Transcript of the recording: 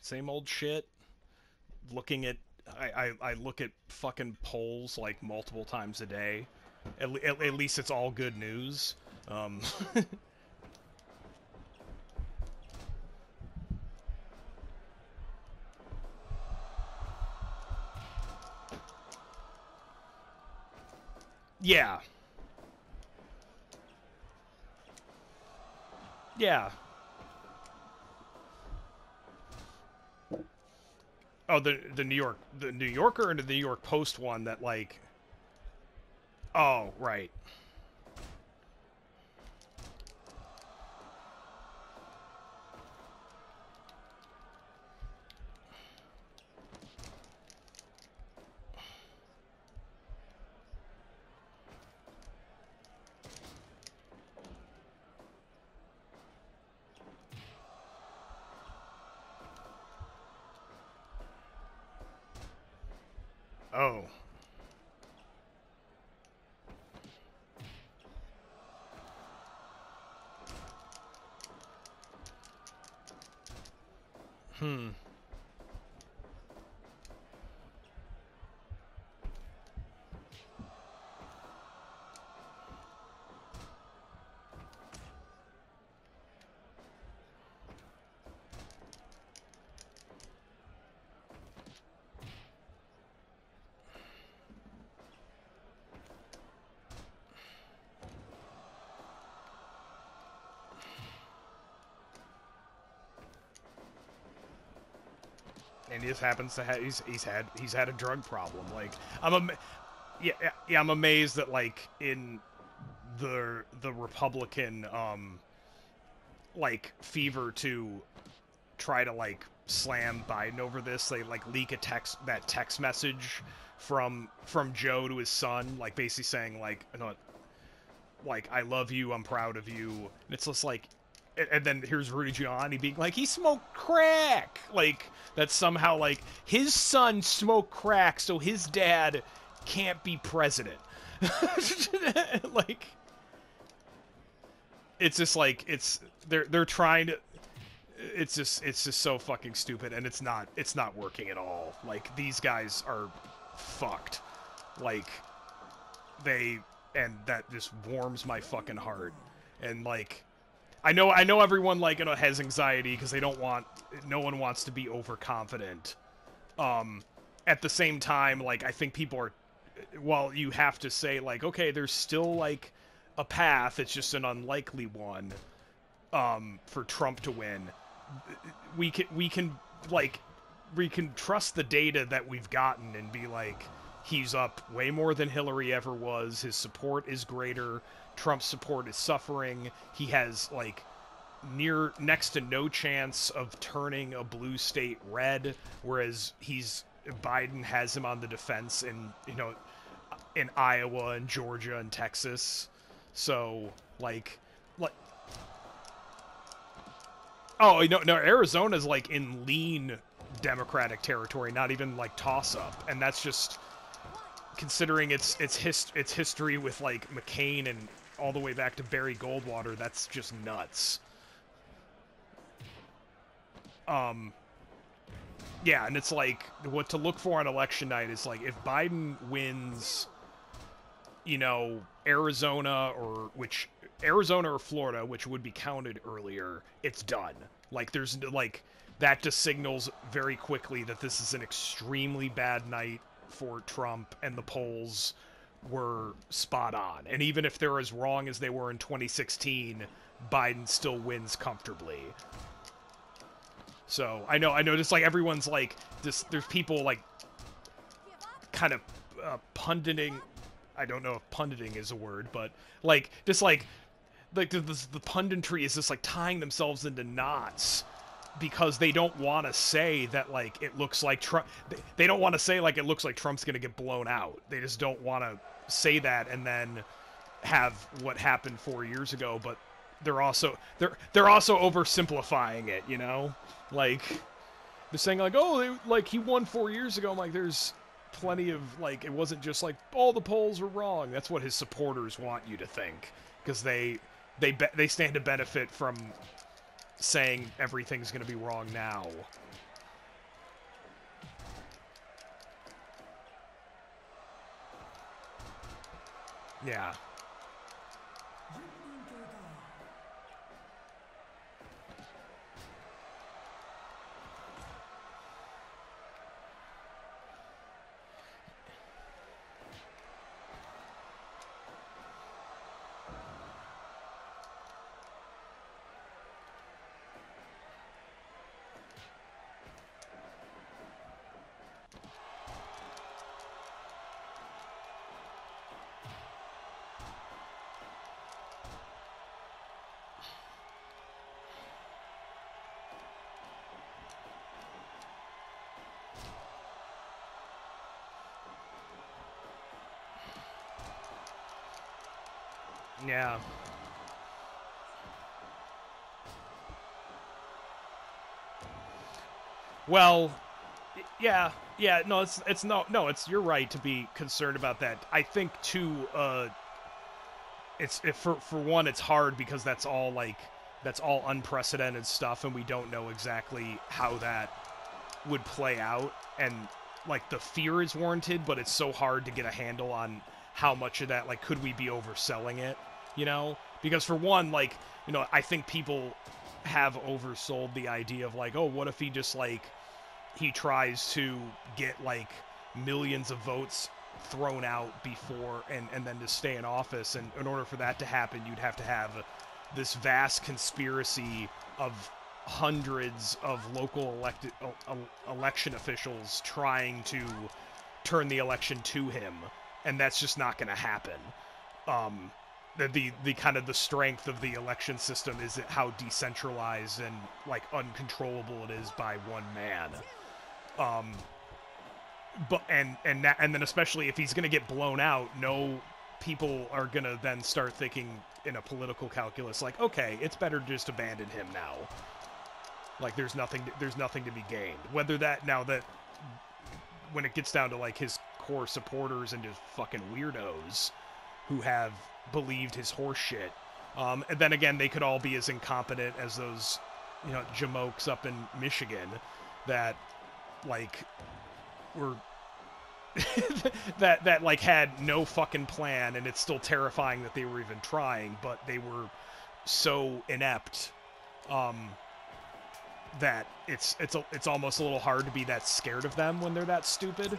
Same old shit. Looking at I look at fucking polls like multiple times a day. At least it's all good news. Um, yeah, yeah. Oh, the New Yorker and the New York Post one that like. Oh, right. Oh. Hmm. And he just happens to have he's had a drug problem. Like yeah, I'm amazed that like in the Republican like fever to try to like slam Biden over this, they like leak a text message from Joe to his son, like basically saying like, you know, like I love you, I'm proud of you, and it's just like, and then here's Rudy Giuliani being like he smoked crack, like that somehow like his son smoked crack, so his dad can't be president. Like it's just like they're trying to it's just so fucking stupid, and it's not working at all. Like these guys are fucked. Like they and that just warms my fucking heart. And like I know everyone like you know has anxiety because they don't want no one wants to be overconfident. Um at the same time like I think people are well you have to say like okay there's still like a path, it's just an unlikely one for Trump to win. We can like we can trust the data that we've gotten and be like he's up way more than Hillary ever was. His support is greater. Trump's support is suffering. He has like next to no chance of turning a blue state red, whereas Biden has him on the defense in you know in Iowa and Georgia and Texas. So like oh no, Arizona's like in lean Democratic territory, not even like toss up, and that's just considering its history with like McCain and all the way back to Barry Goldwater. That's just nuts. Um, yeah, and it's like what to look for on election night is like if Biden wins, you know, Arizona or Florida, which would be counted earlier, it's done. Like there's like that just signals very quickly that this is an extremely bad night for Trump, and the polls were spot on. And even if they're as wrong as they were in 2016, Biden still wins comfortably. So I know, just like everyone's like, this, there's people like kind of punditing. I don't know if punditing is a word, but like just like the punditry is just like tying themselves into knots because they don't want to say that like it looks like Trump. They don't want to say like it looks like Trump's going to get blown out. They just don't want to say that and then have what happened 4 years ago. But they're also oversimplifying it. You know, like they're saying like like he won 4 years ago. I'm like there's plenty of like it wasn't just like all the polls were wrong. That's what his supporters want you to think because they stand to benefit from saying everything's going to be wrong now. Yeah. Yeah. Well, yeah, yeah. No, it's no. It's you're right to be concerned about that. I think too. For one, it's hard because that's all unprecedented stuff, and we don't know exactly how that would play out. And like the fear is warranted, but it's so hard to get a handle on how much of that, like, could we be overselling it? You know, because for one, like, you know, I think people have oversold the idea of like, oh, what if he just like he tries to get like millions of votes thrown out before and then to stay in office, and in order for that to happen you'd have to have this vast conspiracy of hundreds of local election officials trying to turn the election to him, and that's just not going to happen. um, the kind of the strength of the election system is how decentralized and like uncontrollable it is by one man. um, but and then especially if he's going to get blown out, no, people are going to then start thinking in a political calculus like, okay, it's better to just abandon him now. Like there's nothing to be gained. Whether that now that when it gets down to like his core supporters and just fucking weirdos who have believed his horse shit, and then again they could all be as incompetent as those, you know, jamokes up in Michigan that like were that like had no fucking plan, and it's still terrifying that they were even trying, but they were so inept that it's almost a little hard to be that scared of them when they're that stupid.